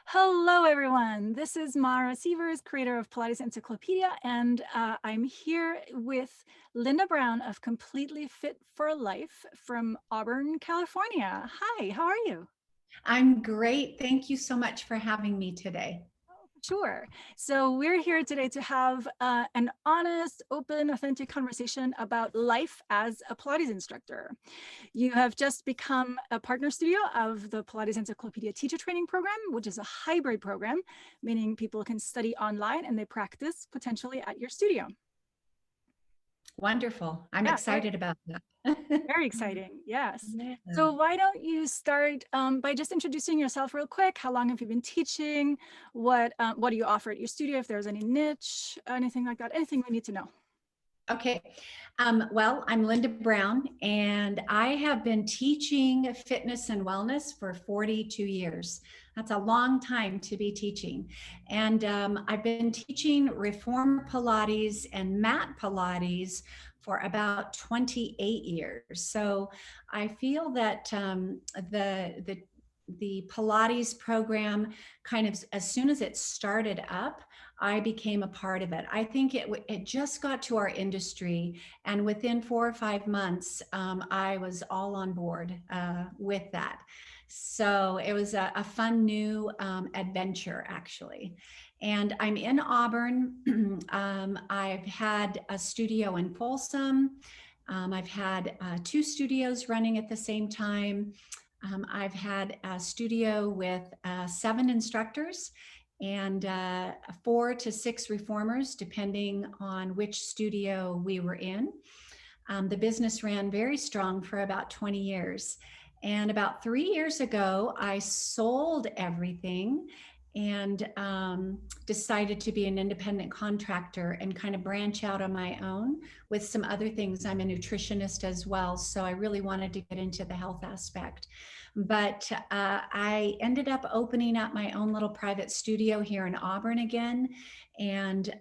Hello, everyone. This is Mara Sievers, creator of Pilates Encyclopedia, and I'm here with Linda Brown of Completely Fit for Life from Auburn, California. Hi, how are you? I'm great. Thank you so much for having me today. Sure. So we're here today to have an honest, open, authentic conversation about life as a Pilates instructor. You have just become a partner studio of the Pilates Encyclopedia Teacher Training Program, which is a hybrid program, meaning people can study online and they practice potentially at your studio. Wonderful. I'm Yeah, excited about that. very exciting. Yes. Yeah. So why don't you start by just introducing yourself real quick? How long have you been teaching? What do you offer at your studio? If there's any niche, anything like that, anything we need to know. Okay. Well, I'm Linda Brown, and I have been teaching fitness and wellness for 42 years. That's a long time to be teaching. And I've been teaching reformer Pilates and mat Pilates for about 28 years. So I feel that the Pilates program, kind of as soon as it started up, I became a part of it. I think it just got to our industry, and within 4 or 5 months, I was all on board with that. So it was a fun new adventure, actually. And I'm in Auburn. I've had a studio in Folsom. I've had 2 studios running at the same time. I've had a studio with 7 instructors and 4 to 6 reformers, depending on which studio we were in. The business ran very strong for about 20 years. And about 3 years ago, I sold everything and decided to be an independent contractor and kind of branch out on my own with some other things. I'm a nutritionist as well, so I really wanted to get into the health aspect. But I ended up opening up my own little private studio here in Auburn again, and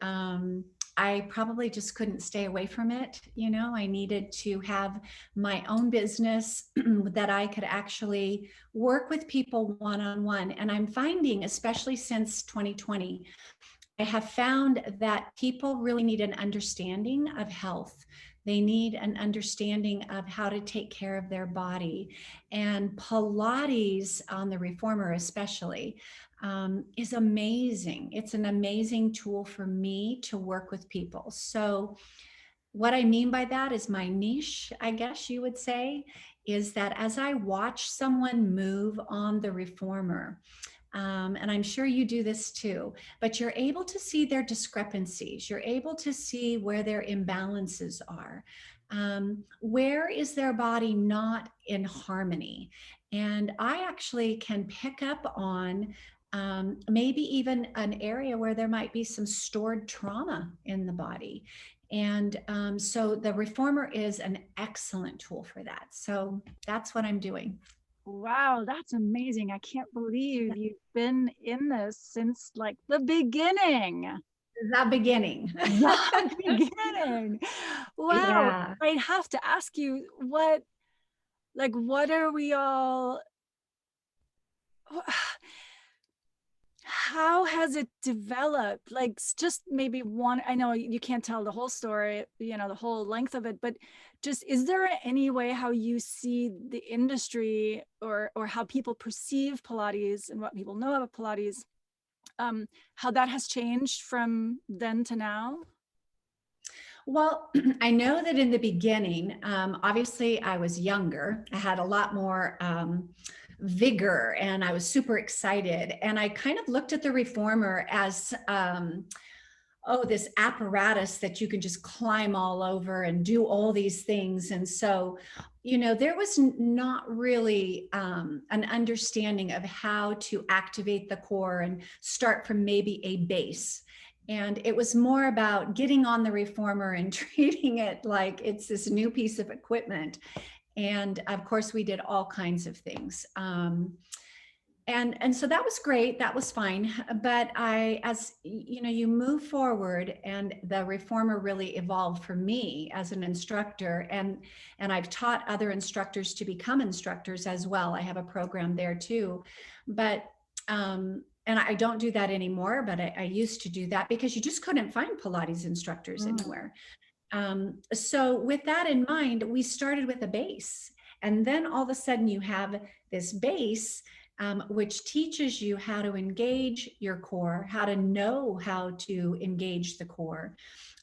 I probably just couldn't stay away from it. You know, I needed to have my own business that I could actually work with people one-on-one. And I'm finding, especially since 2020, I have found that people really need an understanding of health. They need an understanding of how to take care of their body. And Pilates, on the reformer especially, is amazing. It's an amazing tool for me to work with people. So what I mean by that is my niche, I guess you would say, is that as I watch someone move on the reformer, and I'm sure you do this too, but you're able to see their discrepancies. You're able to see where their imbalances are. Where is their body not in harmony? And I actually can pick up on maybe even an area where there might be some stored trauma in the body. And so the reformer is an excellent tool for that. So that's what I'm doing. Wow, that's amazing. I can't believe you've been in this since like the beginning. The beginning. The beginning. Wow. Yeah. I have to ask you, what are we all, how has it developed? Like, just maybe one, I know you can't tell the whole story, the whole length of it, but just, is there any way how you see the industry or how people perceive Pilates and what people know about Pilates, how that has changed from then to now? Well, I know that in the beginning, obviously I was younger. I had a lot more vigor and I was super excited. And I kind of looked at the reformer as, oh, this apparatus that you can just climb all over and do all these things. And so, there was not really an understanding of how to activate the core and start from maybe a base. And it was more about getting on the reformer and treating it like it's this new piece of equipment. And of course, we did all kinds of things. and so that was great, that was fine. But as you know, you move forward, and the reformer really evolved for me as an instructor, and I've taught other instructors to become instructors as well. I have a program there too, but and I don't do that anymore, but I used to do that because you just couldn't find Pilates instructors anywhere. So with that in mind, we started with a base, and then all of a sudden you have this base, which teaches you how to engage your core, how to know how to engage the core,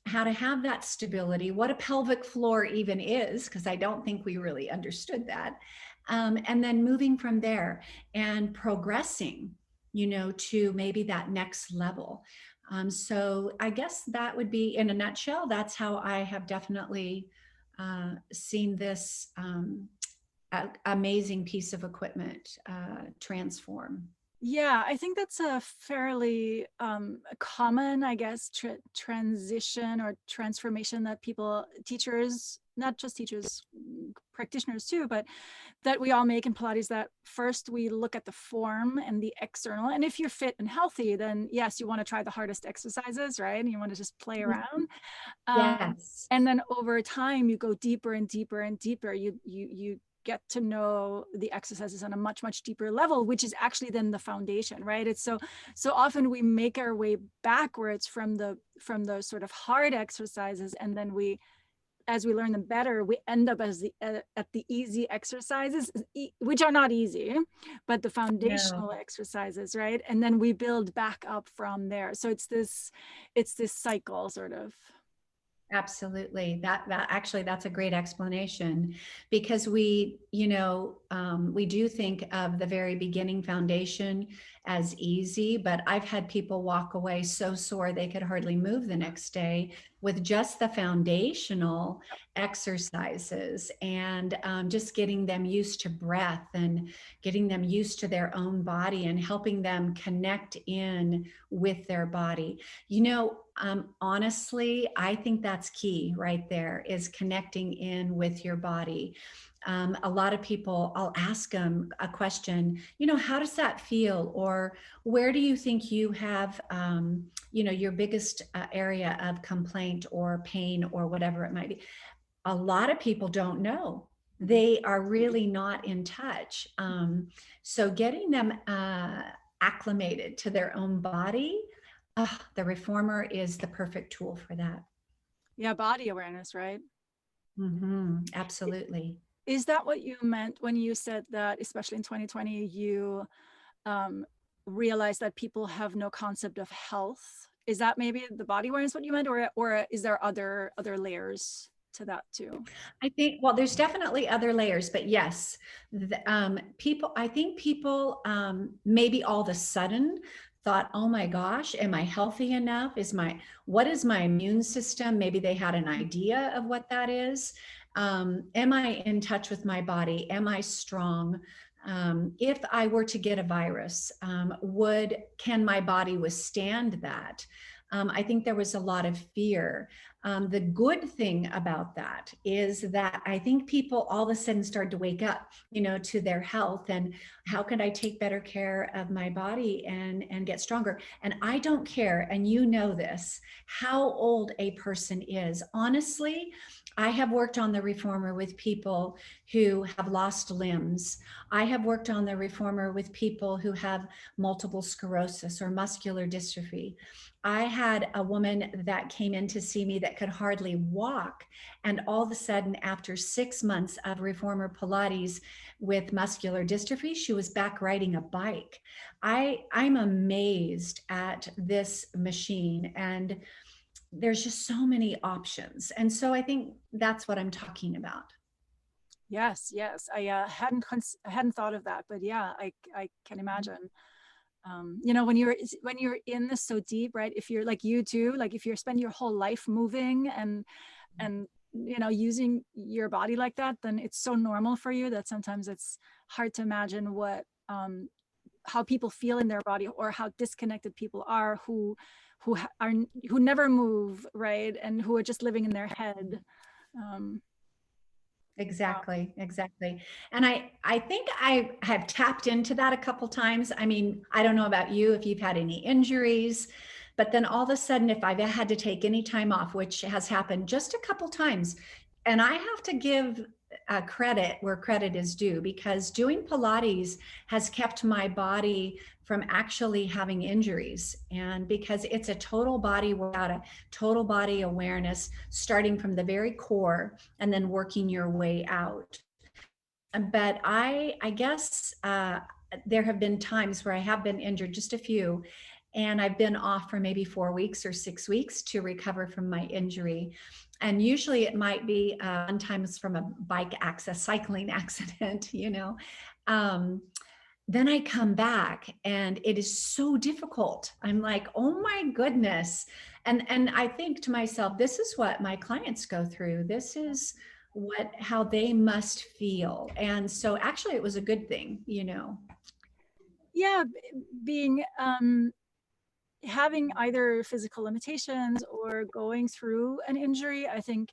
how to have that stability, what a pelvic floor even is, because I don't think we really understood that. And then moving from there and progressing, you know, to maybe that next level. So I guess that would be, in a nutshell, that's how I have definitely seen this amazing piece of equipment transform. Yeah, I think that's a fairly common, I guess, transition or transformation that people, teachers, not just teachers, practitioners too, but that we all make in Pilates, that first we look at the form and the external. And if you're fit and healthy, then yes, you want to try the hardest exercises, right? And you want to just play around. Yes. And then over time, you go deeper and deeper and deeper. You get to know the exercises on a much deeper level, which is actually then the foundation, right? It's so often we make our way backwards from the sort of hard exercises, and then we, as we learn them better, we end up as at the easy exercises, which are not easy, but the No. foundational exercises, right? And then we build back up from there. So it's this cycle, sort of. Absolutely. That actually, that's a great explanation, because we, you know, we do think of the very beginning foundation as easy, but I've had people walk away so sore they could hardly move the next day with just the foundational exercises, and just getting them used to breath and getting them used to their own body and helping them connect in with their body. You know, honestly, I think that's key right there, is connecting in with your body. A lot of people, I'll ask them a question, you know, how does that feel? Or where do you think you have, you know, your biggest area of complaint or pain or whatever it might be? A lot of people don't know. They are really not in touch. So getting them acclimated to their own body, the reformer is the perfect tool for that. Yeah, body awareness, right? Absolutely. Is that what you meant when you said that, especially in 2020, you um, realized that people have no concept of health? Is that maybe the body awareness what you meant, or is there other layers to that too? I think, well, there's definitely other layers, but yes, people, I think people maybe all of a sudden thought, oh my gosh, am I healthy enough? What is my immune system? Maybe they had an idea of what that is. Am I in touch with my body? Am I strong? If I were to get a virus, can my body withstand that? I think there was a lot of fear. The good thing about that is that I think people all of a sudden started to wake up, you know, to their health, and how can I take better care of my body and get stronger? And I don't care, and you know this, how old a person is. Honestly, I have worked on the reformer with people who have lost limbs. I have worked on the reformer with people who have multiple sclerosis or muscular dystrophy. I had a woman that came in to see me that could hardly walk. And all of a sudden, after 6 months of reformer Pilates with muscular dystrophy, she was back riding a bike. I'm amazed at this machine, and there's just so many options. And so I think that's what I'm talking about. Yes, I hadn't thought of that, but yeah, I can imagine. You know, when you're in this so deep, right? If you're like you too, like if you're spending your whole life moving and you know, using your body like that, then it's so normal for you that sometimes it's hard to imagine what how people feel in their body, or how disconnected people are who never move, right? And who are just living in their head. Um, Exactly, exactly. And I think I have tapped into that a couple times. I mean, I don't know about you if you've had any injuries, but then all of a sudden, if I've had to take any time off, which has happened just a couple times, and I have to give credit where credit is due, because doing Pilates has kept my body from actually having injuries. And because it's a total body workout, a total body awareness, starting from the very core and then working your way out. But I guess there have been times where I have been injured, just a few, and I've been off for maybe 4 weeks or 6 weeks to recover from my injury. And usually it might be sometimes from a cycling accident, you know. Um, then I come back and it is so difficult. I'm like, oh my goodness. And I think to myself, this is what my clients go through. This is how they must feel. And so actually it was a good thing, you know. Yeah, being having either physical limitations or going through an injury, I think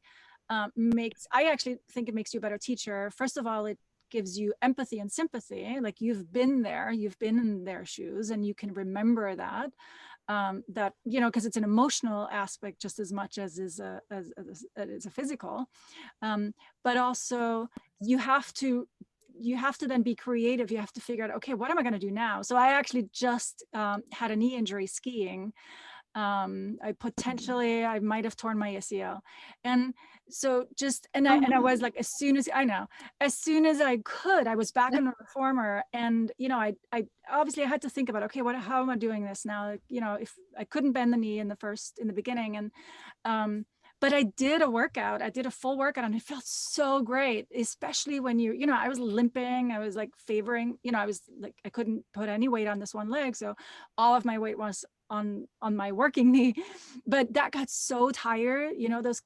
I actually think it makes you a better teacher. First of all, it gives you empathy and sympathy. Like you've been there, you've been in their shoes, and you can remember that. That, you know, because it's an emotional aspect just as much as is a physical. But also you have to then be creative. You have to figure out, okay, what am I going to do now? So I actually just had a knee injury skiing. I might have torn my ACL. And so I was like, as soon as I could, I was back on the reformer. And, you know, I obviously I had to think about, okay, how am I doing this now? You know, if I couldn't bend the knee in the beginning. And, but I did a full workout, and it felt so great, especially when you know, I was limping, I was like I was like, I couldn't put any weight on this one leg. So all of my weight was on my working knee, but that got so tired, you know, those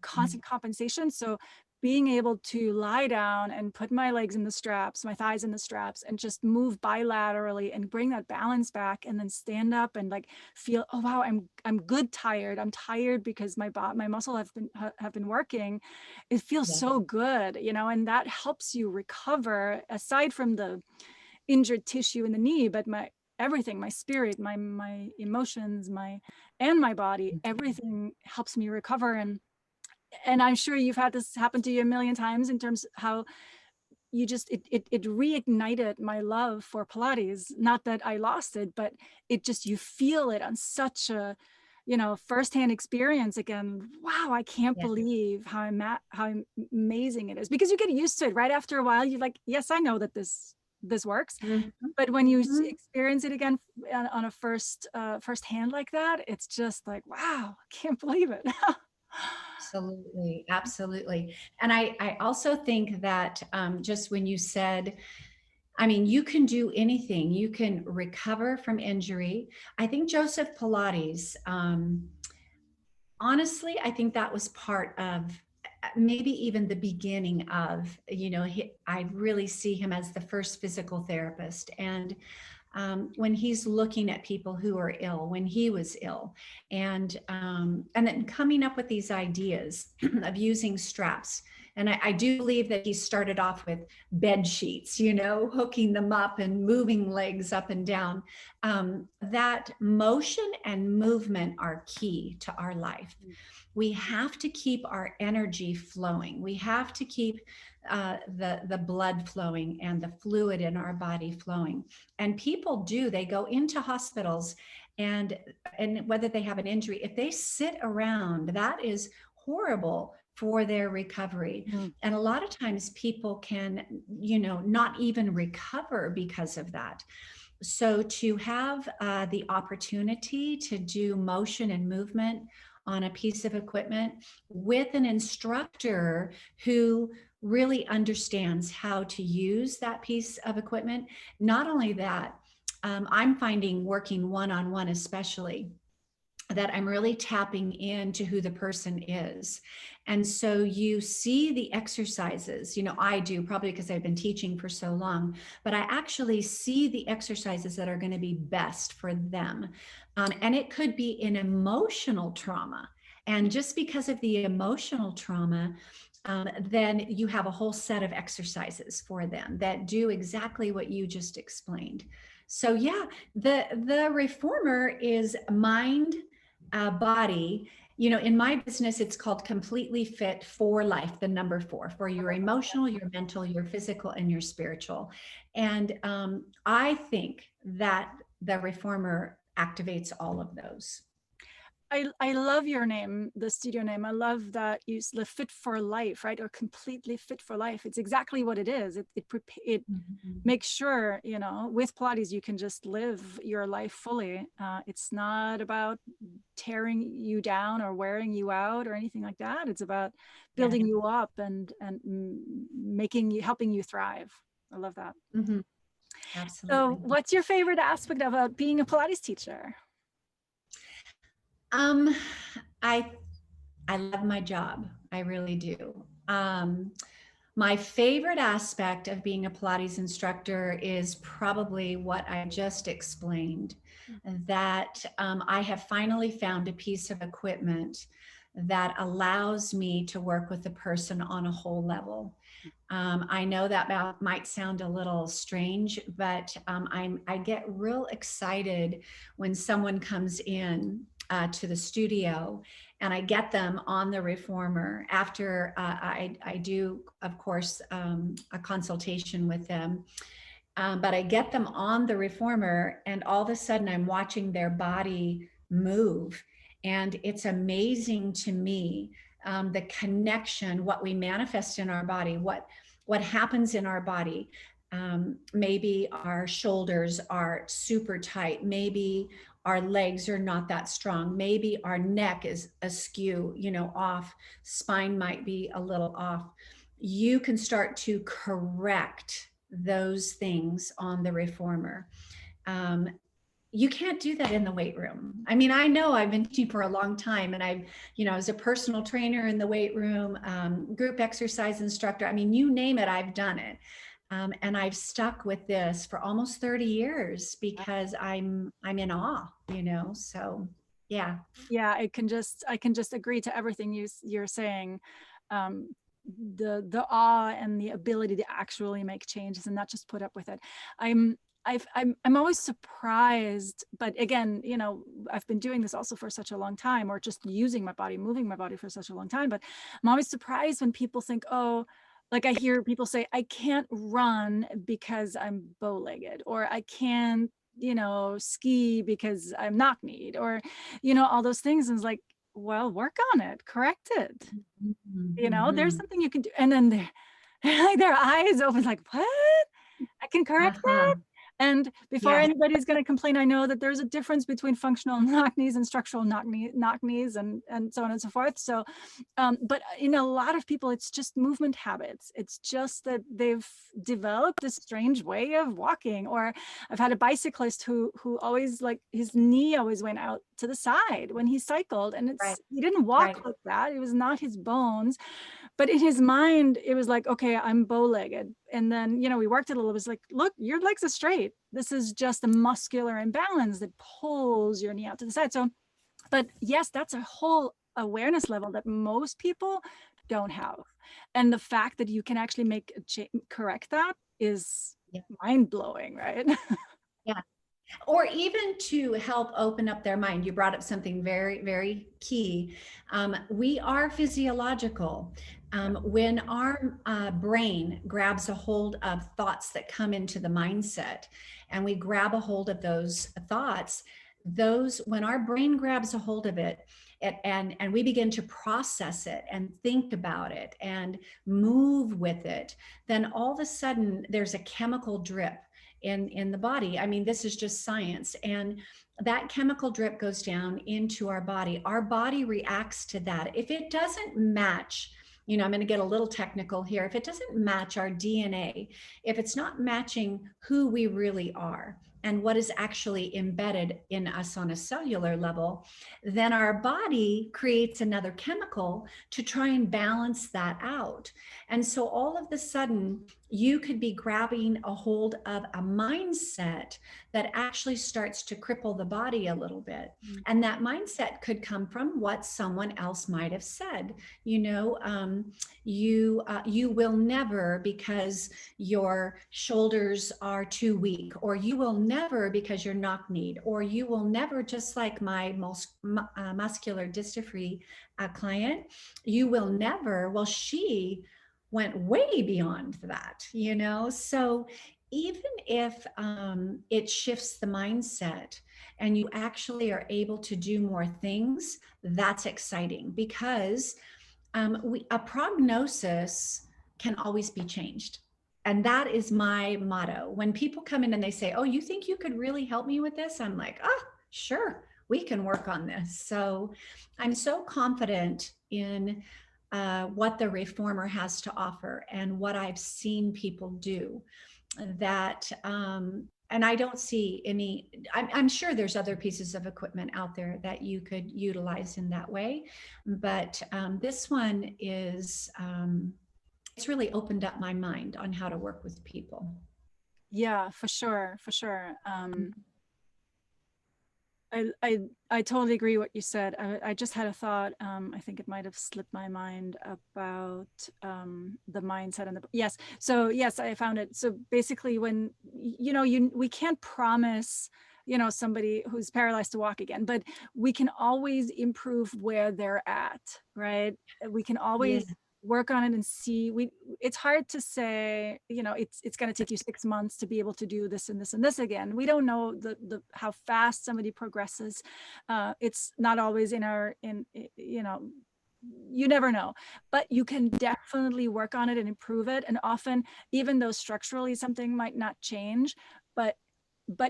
constant compensations. So being able to lie down and put my legs in the straps, my thighs in the straps, and just move bilaterally and bring that balance back, and then stand up and like feel, oh wow, I'm good tired. I'm tired because my muscle have been working. It feels Yeah. so good, you know, and that helps you recover, aside from the injured tissue in the knee, but everything, my spirit, my emotions, my body, everything helps me recover. And I'm sure you've had this happen to you a million times, in terms of how you just it reignited my love for Pilates. Not that I lost it, but it just, you feel it on such a, you know, firsthand experience again. Wow, I can't Yeah. believe how amazing it is, because you get used to it. Right after a while, you're like, yes, I know that this works. Mhm. But when you Mhm. experience it again on a first hand like that, it's just like, wow, I can't believe it. Absolutely, absolutely. And I also think that just when you said, I mean, you can do anything, you can recover from injury. I think Joseph Pilates, honestly, I think that was part of maybe even the beginning of, you know, I really see him as the first physical therapist. And when he's looking at people who are ill, when he was ill, and then coming up with these ideas of using straps. And I do believe that he started off with bed sheets, you know, hooking them up and moving legs up and down. That motion and movement are key to our life. We have to keep our energy flowing. We have to keep the blood flowing and the fluid in our body flowing. And people they go into hospitals, and whether they have an injury, if they sit around, that is horrible for their recovery. Mm. And a lot of times people can, you know, not even recover because of that. So to have the opportunity to do motion and movement on a piece of equipment with an instructor who really understands how to use that piece of equipment. Not only that, I'm finding working one-on-one especially, that I'm really tapping into who the person is. And so you see the exercises, you know, I do, probably because I've been teaching for so long, but I actually see the exercises that are going to be best for them. And it could be an emotional trauma. And just because of the emotional trauma, then you have a whole set of exercises for them that do exactly what you just explained. So yeah, the reformer is mind, body. You know, in my business, it's called Completely Fit for Life, the number 4, for your emotional, your mental, your physical, and your spiritual. And I think that the reformer activates all of those. I love your name, the studio name. I love that you the fit for life, right? Or completely fit for life. It's exactly what it is. It makes sure, you know, with Pilates, you can just live your life fully. It's not about tearing you down or wearing you out or anything like that. It's about building you up and making you, helping you thrive. I love that. Mm-hmm. Absolutely. So what's your favorite aspect about being a Pilates teacher? Um, I love my job. I really do. My favorite aspect of being a Pilates instructor is probably what I just explained, that I have finally found a piece of equipment that allows me to work with a person on a whole level. I know that might sound a little strange, but I get real excited when someone comes in to the studio and I get them on the reformer after I do, of course, a consultation with them. But I get them on the reformer and all of a sudden I'm watching their body move. And it's amazing to me, the connection, what we manifest in our body, what happens in our body. Maybe our shoulders are super tight. Maybe our legs are not that strong. Maybe our neck is askew, you know, off. Spine might be a little off. You can start to correct those things on the reformer. You can't do that in the weight room. I mean, I know I've been teaching for a long time and I've, you know, as a personal trainer in the weight room, group exercise instructor, I mean, you name it, I've done it. And I've stuck with this for almost 30 years because I'm in awe, you know, so yeah. Yeah, I can just agree to everything you're saying. The awe and the ability to actually make changes and not just put up with it. I'm always surprised, but again, you know, I've been doing this also for such a long time, or just using my body, moving my body for such a long time. But I'm always surprised when people think, oh, like I hear people say, I can't run because I'm bow-legged, or I can't, you know, ski because I'm knock-kneed, or, you know, all those things. And it's like, well, work on it, correct it. You know, there's something you can do. And then they're like, their eyes open, like, what? I can correct that? And before anybody's going to complain, I know that there's a difference between functional knock knees and structural knock knees and so on and so forth. So, but in a lot of people, it's just movement habits. It's just that they've developed this strange way of walking. Or I've had a bicyclist who always, like, his knee always went out to the side when he cycled, and he didn't walk like that. It was not his bones. But in his mind, it was like, okay, I'm bow-legged. And then, you know, we worked it a little bit. It's like, look, your legs are straight. This is just a muscular imbalance that pulls your knee out to the side. So, but yes, that's a whole awareness level that most people don't have. And the fact that you can actually correct that is mind-blowing, right? Yeah. Or even to help open up their mind. You brought up something very, very key. We are physiological. When our brain grabs a hold of thoughts that come into the mindset, and we grab a hold of those thoughts, when our brain grabs a hold of it, and we begin to process it and think about it and move with it, then all of a sudden there's a chemical drip in the body. I mean, this is just science. And that chemical drip goes down into our body. Our body reacts to that. If it doesn't match, you know, I'm going to get a little technical here. If it doesn't match our DNA, if it's not matching who we really are, and what is actually embedded in us on a cellular level, then our body creates another chemical to try and balance that out. And so all of a sudden, you could be grabbing a hold of a mindset that actually starts to cripple the body a little bit. Mm. And that mindset could come from what someone else might have said. You will never because your shoulders are too weak, or you will never because you're knock-kneed, or you will never, just like my muscular dystrophy client, you will never, well, she went way beyond that, So even if it shifts the mindset and you actually are able to do more things, that's exciting, because a prognosis can always be changed. And that is my motto. When people come in and they say, "Oh, you think you could really help me with this?" I'm like, "Oh, sure, we can work on this." So I'm so confident in what the reformer has to offer and what I've seen people do, that and I don't see any, I'm sure there's other pieces of equipment out there that you could utilize in that way. But this one is, it's really opened up my mind on how to work with people. Yeah, for sure, for sure. I totally agree what you said. I just had a thought. I think it might have slipped my mind about the mindset and the yes. So yes, I found it. So basically, when we can't promise somebody who's paralyzed to walk again, but we can always improve where they're at, right? We can Yeah. always work on it and see. It's hard to say, it's going to take you 6 months to be able to do this and this and this again. We don't know the how fast somebody progresses. It's not always you never know, but you can definitely work on it and improve it. And often, even though structurally something might not change, but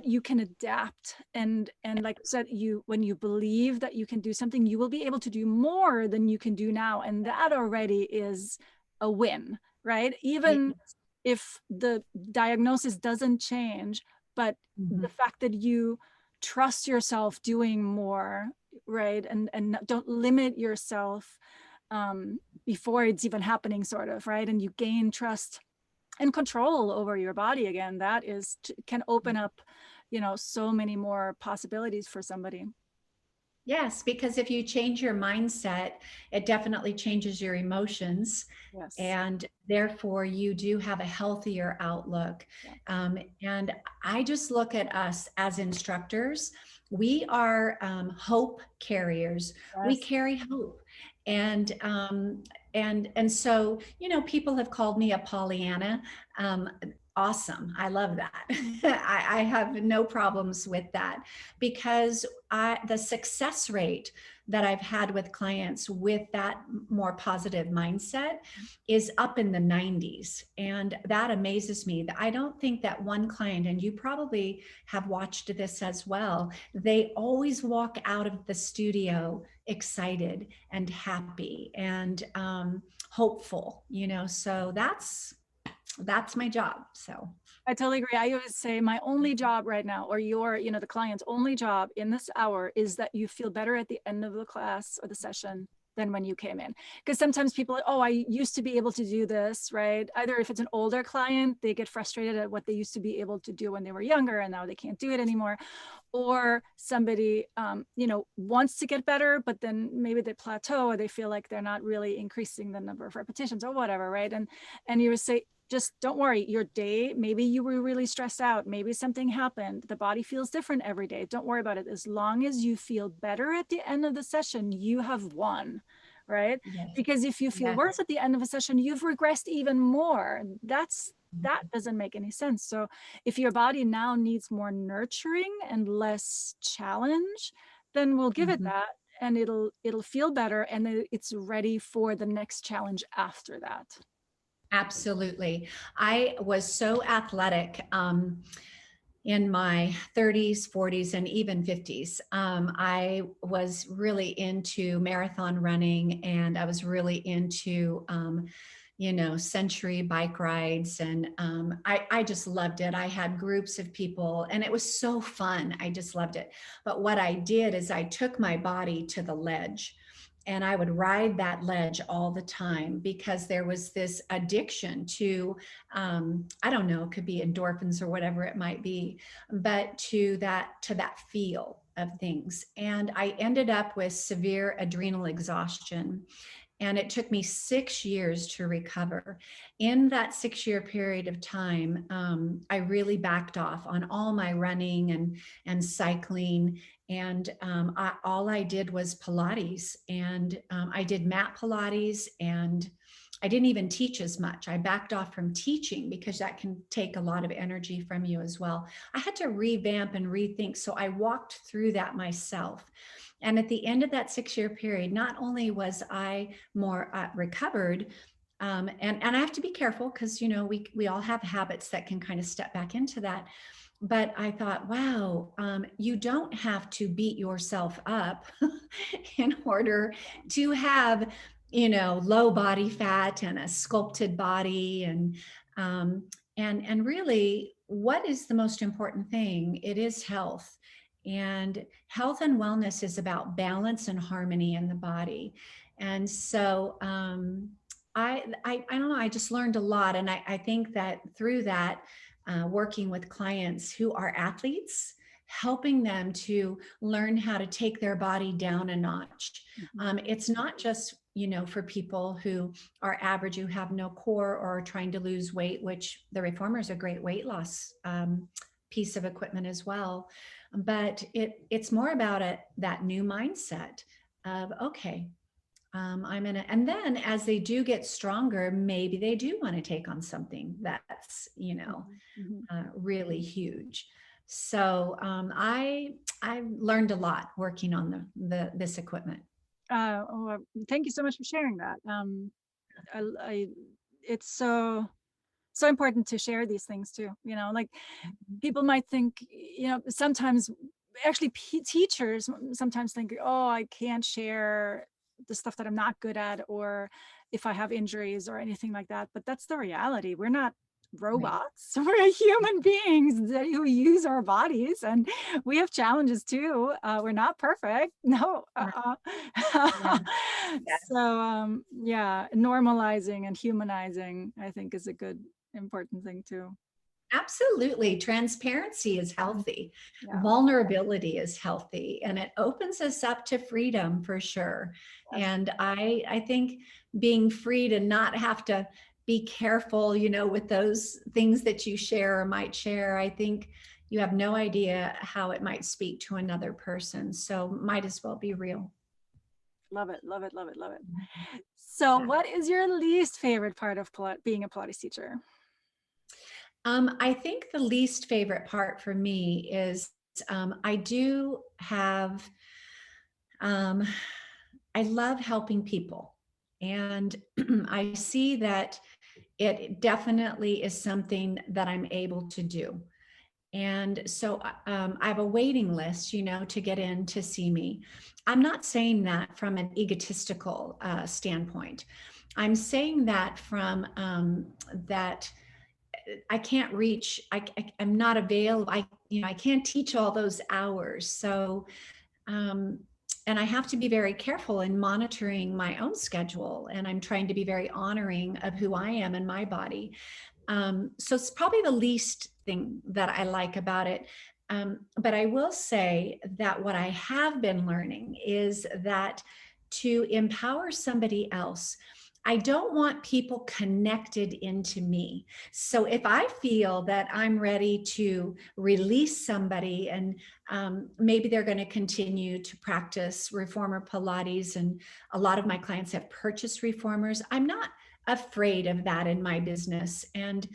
you can adapt. And like I said, when you believe that you can do something, you will be able to do more than you can do now. And that already is a win, right? Even if the diagnosis doesn't change, but the fact that you trust yourself doing more, right? And don't limit yourself before it's even happening, sort of, right? And you gain trust and control over your body again. That can open up, so many more possibilities for somebody. Yes, because if you change your mindset, it definitely changes your emotions. Yes. And therefore, you do have a healthier outlook. Yeah. And I just look at us as instructors. We are hope carriers. We Yes. carry hope. And so, people have called me a Pollyanna. Awesome. I love that. I have no problems with that, because the success rate that I've had with clients with that more positive mindset is up in the 90s. And that amazes me. I don't think that one client, and you probably have watched this as well, they always walk out of the studio excited and happy and hopeful, so that's my job. So I totally agree. I always say my only job right now, or the client's only job in this hour, is that you feel better at the end of the class or the session than when you came in. Because sometimes people are, oh, I used to be able to do this, right? Either if it's an older client, they get frustrated at what they used to be able to do when they were younger and now they can't do it anymore. Or somebody, wants to get better, but then maybe they plateau, or they feel like they're not really increasing the number of repetitions or whatever, right? And you would say, just don't worry, your day, maybe you were really stressed out, maybe something happened, the body feels different every day. Don't worry about it. As long as you feel better at the end of the session, you have won, right? yes, Because if you feel yes. worse at the end of a session, you've regressed even more. That doesn't make any sense. So if your body now needs more nurturing and less challenge, then we'll give it that, and it'll feel better, and it's ready for the next challenge after that. Absolutely. I was so athletic in my 30s, 40s, and even 50s. I was really into marathon running, and I was really into century bike rides. And I just loved it. I had groups of people and it was so fun. I just loved it. But what I did is I took my body to the ledge and I would ride that ledge all the time because there was this addiction to, I don't know, it could be endorphins or whatever it might be, but to that feel of things. And I ended up with severe adrenal exhaustion. And it took me 6 years to recover. In that 6 year period of time, I really backed off on all my running and cycling. And all I did was Pilates. And I did mat Pilates, and I didn't even teach as much. I backed off from teaching because that can take a lot of energy from you as well. I had to revamp and rethink. So I walked through that myself. And at the end of that 6 year period, not only was I more recovered, and I have to be careful because, we all have habits that can kind of step back into that. But I thought, wow, you don't have to beat yourself up in order to have, low body fat and a sculpted body. And really, what is the most important thing? It is health. And health and wellness is about balance and harmony in the body. And so I don't know, I just learned a lot. And I think that through that, working with clients who are athletes, helping them to learn how to take their body down a notch. It's not just, for people who are average, who have no core or are trying to lose weight, which the reformer is a great weight loss piece of equipment as well. But it's more about that new mindset of, okay, I'm in it. And then as they do get stronger, maybe they do want to take on something that's, really huge. So I learned a lot working on this equipment. Thank you so much for sharing that. It's so important to share these things too. Like people might think, sometimes actually teachers sometimes think, oh, I can't share the stuff that I'm not good at, or if I have injuries or anything like that. But that's the reality. We're not robots. Right. We're human beings who use our bodies, and we have challenges too. We're not perfect. No. Yeah. So normalizing and humanizing, I think, is a good, important thing too. Absolutely. Transparency is healthy. Yeah. Vulnerability is healthy, and it opens us up to freedom for sure. Yes. And I think being free to not have to be careful, with those things that you share or might share, I think you have no idea how it might speak to another person. So might as well be real. Love it, love it, love it, love it. So what is your least favorite part of being a Pilates teacher? I think the least favorite part for me is I do have, I love helping people. And I see that it definitely is something that I'm able to do. And so I have a waiting list, to get in to see me. I'm not saying that from an egotistical standpoint. I'm saying that from that I can't reach, I'm not available. I can't teach all those hours. So, and I have to be very careful in monitoring my own schedule. And I'm trying to be very honoring of who I am and my body. So it's probably the least thing that I like about it. But I will say that what I have been learning is that to empower somebody else, I don't want people connected into me. So if I feel that I'm ready to release somebody and maybe they're going to continue to practice reformer Pilates, and a lot of my clients have purchased reformers, I'm not afraid of that in my business. And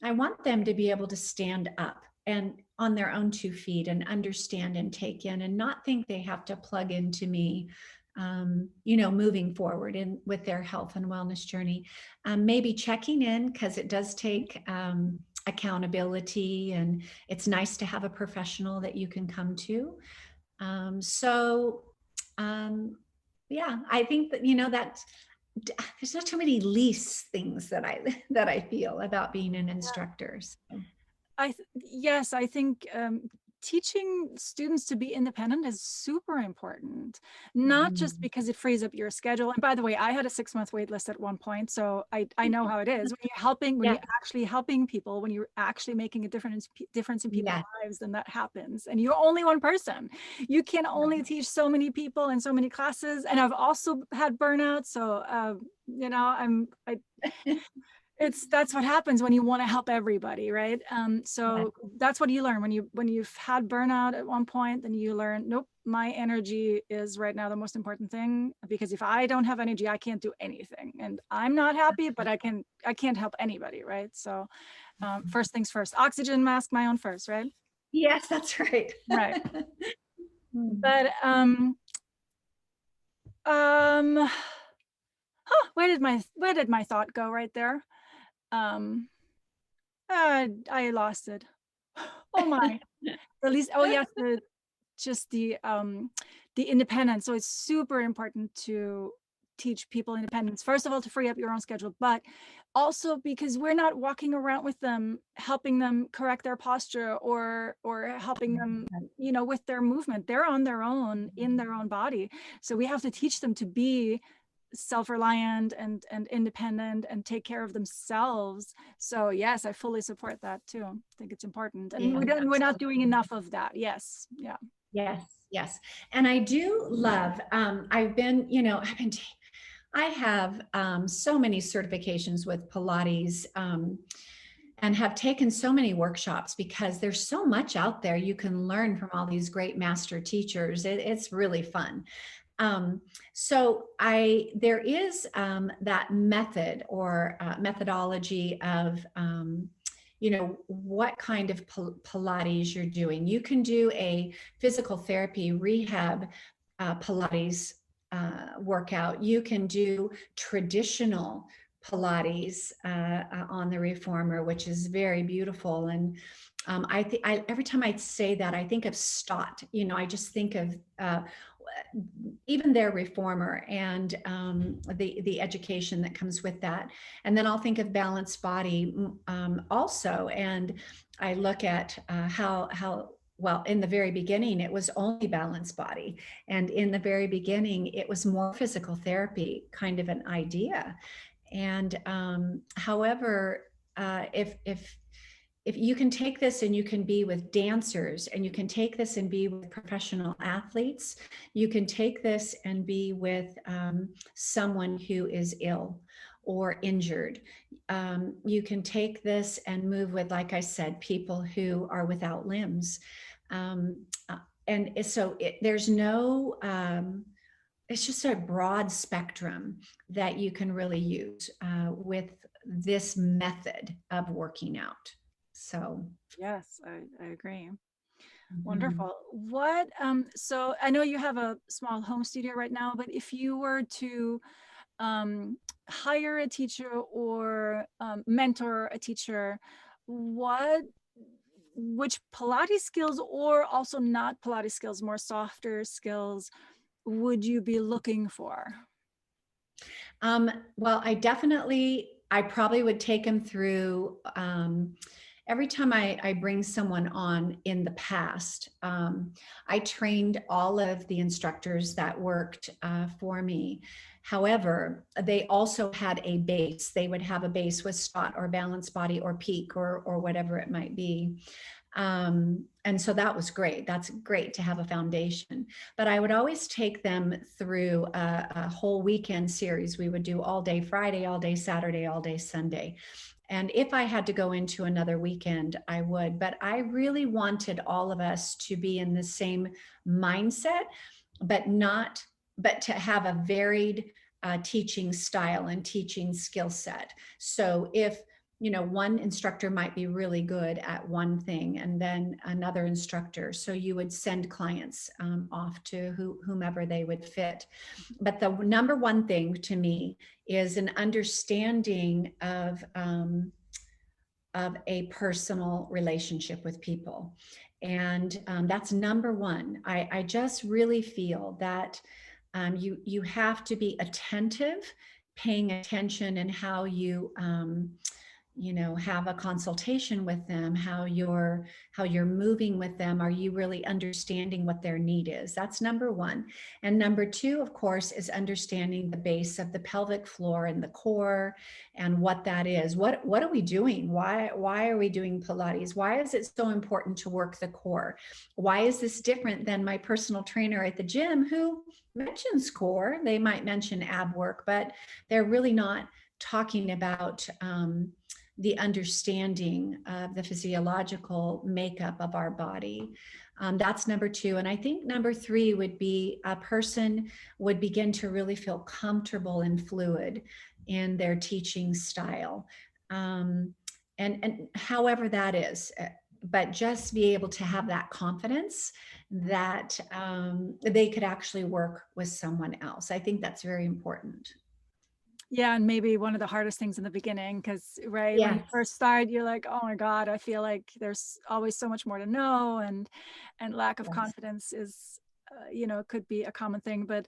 I want them to be able to stand up and on their own 2 feet and understand and take in and not think they have to plug into me, moving forward with their health and wellness journey. Maybe checking in, because it does take accountability, and it's nice to have a professional that you can come to. I think that, there's not too many least things that I feel about being an instructor. So. Yes, I think teaching students to be independent is super important, not just Mhm. because it frees up your schedule. And by the way, I had a 6-month wait list at one point, so I know how it is. When you're helping, when Yeah. you're actually helping people, when you're actually making a difference in people's Yeah. lives, then that happens. And you're only one person. You can only teach so many people in so many classes. And I've also had burnout, so I that's what happens when you want to help everybody, right? Yeah. So that's what you learn when you've had burnout at one point. Then you learn, nope, my energy is right now the most important thing, because if I don't have energy, I can't do anything, and I'm not happy, but I can't help anybody, right? So first things first, oxygen mask my own first, right? Yes, that's right. Right. Mm. But um where did my thought go right there? um I lost it. Oh my. At least, oh yes, the independence. So it's super important to teach people independence, first of all, to free up your own schedule, but also because we're not walking around with them helping them correct their posture, or helping them, with their movement. They're on their own in their own body, so we have to teach them to be self-reliant and independent and take care of themselves. So yes, I fully support that too. I think it's important, and Yeah, we're not doing absolutely. enough of that. Yes. Yeah. Yes, yes. And I do love, I have so many certifications with Pilates, and have taken so many workshops because there's so much out there you can learn from all these great master teachers. It's really fun. Um, there is that method or methodology of, what kind of Pilates you're doing. You can do a physical therapy rehab Pilates workout. You can do traditional Pilates on the reformer, which is very beautiful. And I think every time I say that, I think of Stott. I just think of even their reformer and the education that comes with that. And then I'll think of balanced body also. And I look at how well, in the very beginning, it was only balanced body. And in the very beginning, it was more physical therapy kind of an idea. And however, if you can take this and you can be with dancers, and you can take this and be with professional athletes, you can take this and be with someone who is ill or injured. You can take this and move with, like I said, people who are without limbs. Um, and so there's no, it's just a broad spectrum that you can really use with this method of working out. So, Yes, I agree. mhm. Wonderful. So I know you have a small home studio right now, but if you were to um, hire a teacher or mentor a teacher, which Pilates skills, or also not Pilates skills, more softer skills, would you be looking for? Well, I probably would take them through. Every time I bring someone on in the past, I trained all of the instructors that worked for me. However, they also had a base. They would have a base with Stott or Balanced Body or Peak or whatever it might be. And so that was great. That's great to have a foundation. But I would always take them through a whole weekend series. We would do all day Friday, all day Saturday, all day Sunday. And if I had to go into another weekend, I would. But I really wanted all of us to be in the same mindset, but to have a varied teaching style and teaching skill set. So if one instructor might be really good at one thing, and then another instructor, so you would send clients off to whomever they would fit. But the number one thing to me is an understanding of a personal relationship with people. And that's number one. I just really feel that you have to be attentive, paying attention and how you, have a consultation with them, how you're moving with them. Are you really understanding what their need is? That's number one. And number two, of course, is understanding the base of the pelvic floor and the core and what that is. What are we doing? Why are we doing Pilates? Why is it so important to work the core? Why is this different than my personal trainer at the gym who mentions core? They might mention ab work, but they're really not talking about the understanding of the physiological makeup of our body. That's number two. And I think number three would be a person would begin to really feel comfortable and fluid in their teaching style. And however that is, but just be able to have that confidence that they could actually work with someone else. I think that's very important. Yeah, and maybe one of the hardest things in the beginning, because right when you Yes. first start, you're like, oh my God, I feel like there's always so much more to know, and lack of Yes. confidence is, could be a common thing. But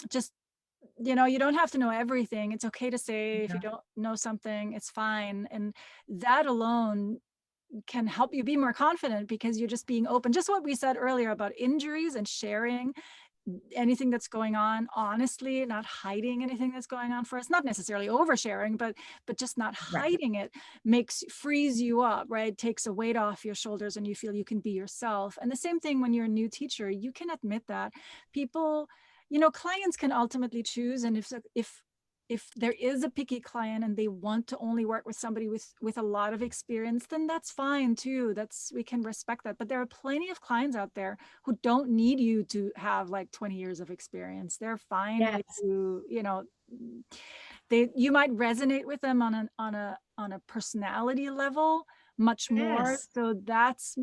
just you don't have to know everything. It's okay to say if you Yeah. don't know something, it's fine, and that alone can help you be more confident because you're just being open. Just what we said earlier about injuries and sharing anything that's going on honestly, not hiding anything that's going on for us, not necessarily oversharing, but just not Right. hiding it frees you up, right? Takes a weight off your shoulders and you feel you can be yourself. And the same thing when you're a new teacher, you can admit that people, clients can ultimately choose. And if there is a picky client and they want to only work with somebody with a lot of experience, then that's fine too. We can respect that. But there are plenty of clients out there who don't need you to have like 20 years of experience. They're fine with Yes. you, you might resonate with them on a personality level much more. Yes. So that's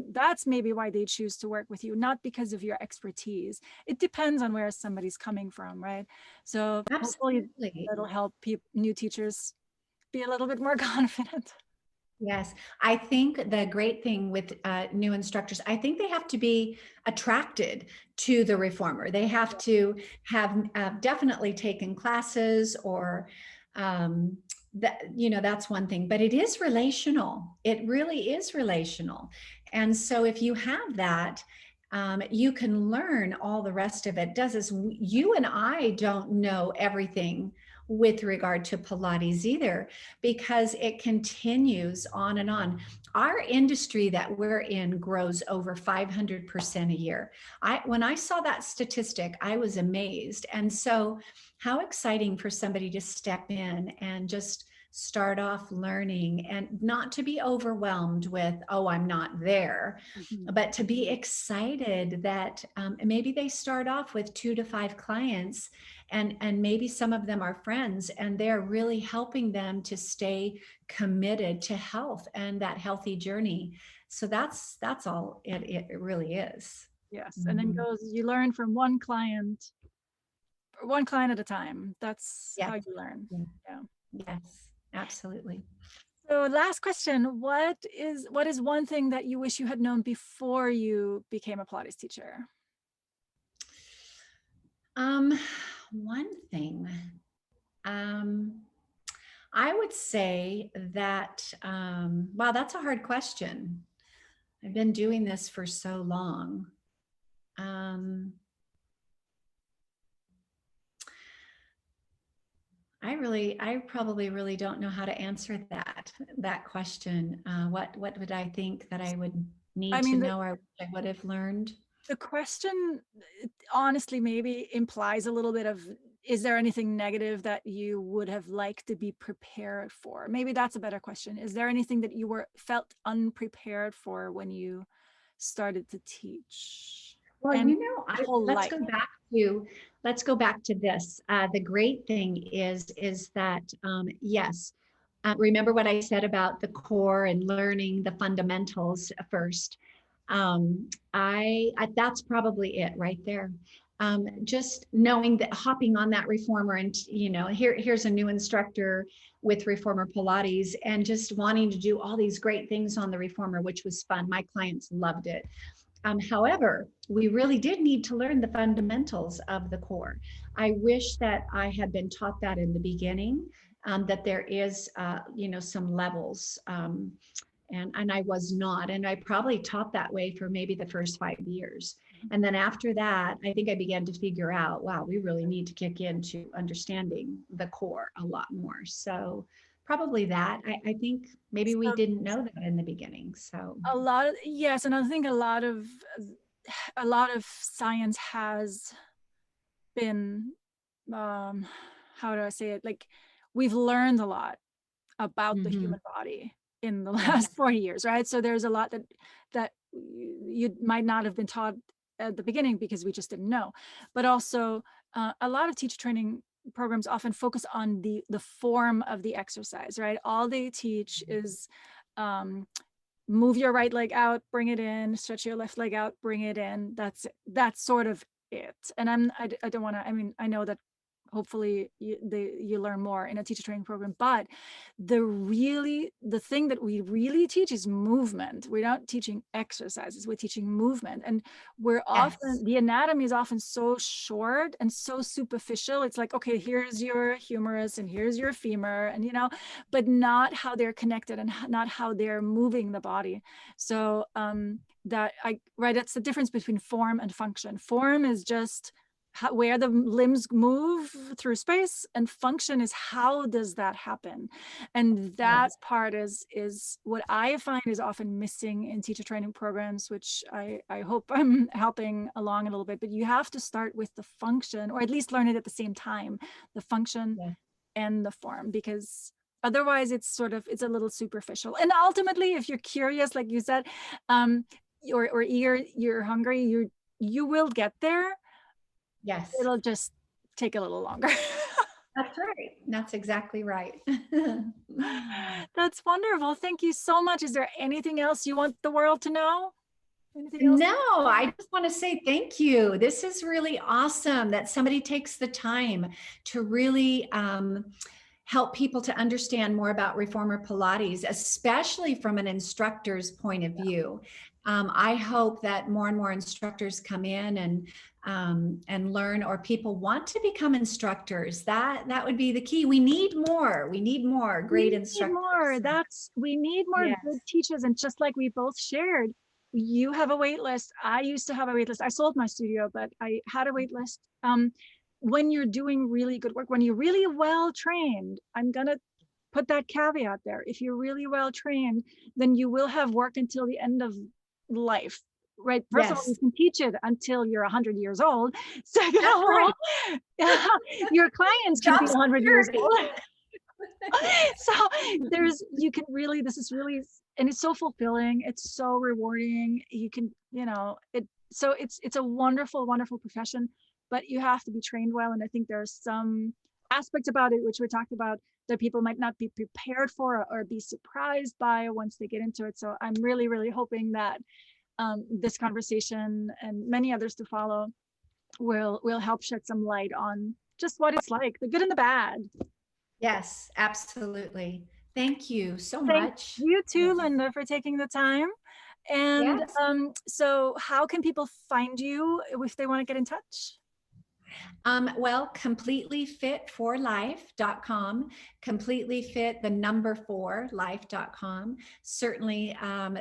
maybe why they choose to work with you, not because of your expertise. It depends on where somebody's coming from, right? So hopefully Absolutely. that'll help new teachers be a little bit more confident. Yes. I think the great thing with new instructors, I think they have to be attracted to the reformer. They have to have definitely taken classes or that's one thing, but it is relational. It really is relational. And so if you have that, you can learn all the rest of it. Does this, you and I don't know everything with regard to Pilates either, because it continues on and on. Our industry that we're in grows over 500% a year. When I saw that statistic, I was amazed. And so how exciting for somebody to step in and just start off learning and not to be overwhelmed with, oh, I'm not there, Mhm. but to be excited that maybe they start off with 2 to 5 clients and maybe some of them are friends and they're really helping them to stay committed to health and that healthy journey. So that's all it really is. Yes. And then Mhm. you learn from one client at a time. That's Yes. how you learn. Yeah. Yeah. Yes, absolutely. So last question, what is one thing that you wish you had known before you became a Pilates teacher? Um, One thing, um, I would say that, wow, that's a hard question. I've been doing this for so long. Um, I probably really don't know how to answer that question. What would I think that I would I need to mean, know or I would have learned? the question honestly maybe implies a little bit of, is there anything negative that you would have liked to be prepared for? Maybe that's a better question. Is there anything that you felt unprepared for when you started to teach? Well, And I whole life. let's go back to this. The great thing is that yes, remember what I said about the core and learning the fundamentals first. I that's probably it right there. Just knowing that hopping on that reformer and here's a new instructor with reformer Pilates and just wanting to do all these great things on the reformer, which was fun. My clients loved it. However, we really did need to learn the fundamentals of the core. I wish that I had been taught that in the beginning, that there is, some levels. And I was not. And I probably taught that way for maybe the first 5 years. And then after that, I think I began to figure out, wow, we really need to kick into understanding the core a lot more. So probably that. I think maybe we So didn't know that in the beginning. So a lot of, yes, and I think a lot of science has been, how do I say it? Like, we've learned a lot about the mhm. human body in the Yes, last 40 years, right? So there's a lot that you might not have been taught at the beginning because we just didn't know. But also, a lot of teacher training programs often focus on the form of the exercise, right? All they teach is, um, move your right leg out, bring it in, stretch your left leg out, bring it in. That's sort of it. And I don't want to, I mean, I know that hopefully you learn more in a teacher training program, but the thing that we really teach is movement. We're not teaching exercises, we're teaching movement. And yes, the anatomy is often so short and so superficial. It's like, okay, here's your humerus and here's your femur, and but not how they're connected and not how they're moving the body. So that's the difference between form and function. Form is just where the limbs move through space, and function is how does that happen. And that yes, part is what I find is often missing in teacher training programs, which I hope I'm helping along a little bit. But you have to start with the function, or at least learn it at the same time, the function yes, and the form, because otherwise it's a little superficial. And ultimately, if you're curious, like you said, or eager, you're hungry, you will get there. yes. It'll just take a little longer. That's right. That's exactly right. That's wonderful. Thank you so much. Is there anything else you want the world to know? Anything else? No, I just want to say thank you. This is really awesome that somebody takes the time to really help people to understand more about reformer Pilates, especially from an instructor's point of view. I hope that more and more instructors come in and learn, or people want to become instructors. That would be the key. We need more. We need more We great need more. instructors. We need more good Yes. teachers. And just like we both shared, you have a wait list. I used to have a wait list. I sold my studio, but I had a wait list. When you're doing really good work, when you're really well trained, I'm going to put that caveat there. If you're really well trained, then you will have work until the end of life, right? First of all, you Yes. can teach it until you're 100 years old. Second of That's all, right. your clients can be Job 100 years old. security. Yes. So this is really, and it's so fulfilling. It's so rewarding. You can, so it's a wonderful, wonderful profession, but you have to be trained well. And I think there's some aspects about it, which we talked about, that people might not be prepared for, or be surprised by once they get into it. So I'm really, really hoping that this conversation and many others to follow will help shed some light on just what it's like, the good and the bad. Yes, absolutely. Thank you so Thank much. you too, Yes. Linda, for taking the time. And Yes. so how can people find you if they want to get in touch? Well, completelyfit4life.com, completelyfit, the number 4life.com. Certainly,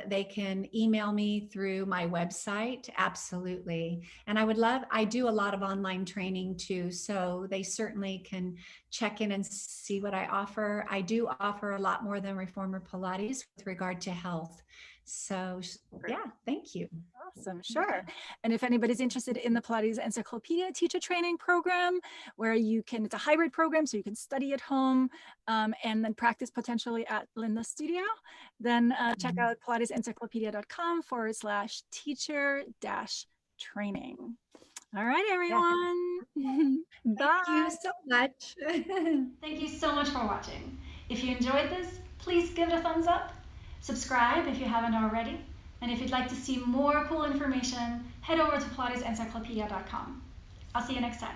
they can email me through my website. Absolutely. And I do a lot of online training too. So they certainly can check in and see what I offer. I do offer a lot more than Reformer Pilates with regard to health. So yeah, thank you. Awesome, sure. And if anybody's interested in the Pilates Encyclopedia teacher training program, where it's a hybrid program, so you can study at home and then practice potentially at Linda's studio, then check out pilatesencyclopedia.com/teacher-training. All right, Yes. everyone. Thank you Bye. so much. Thank you so much for watching. If you enjoyed this, please give it a thumbs up, subscribe if you haven't already, and if you'd like to see more cool information, head over to pilatesencyclopedia.com. I'll see you next time.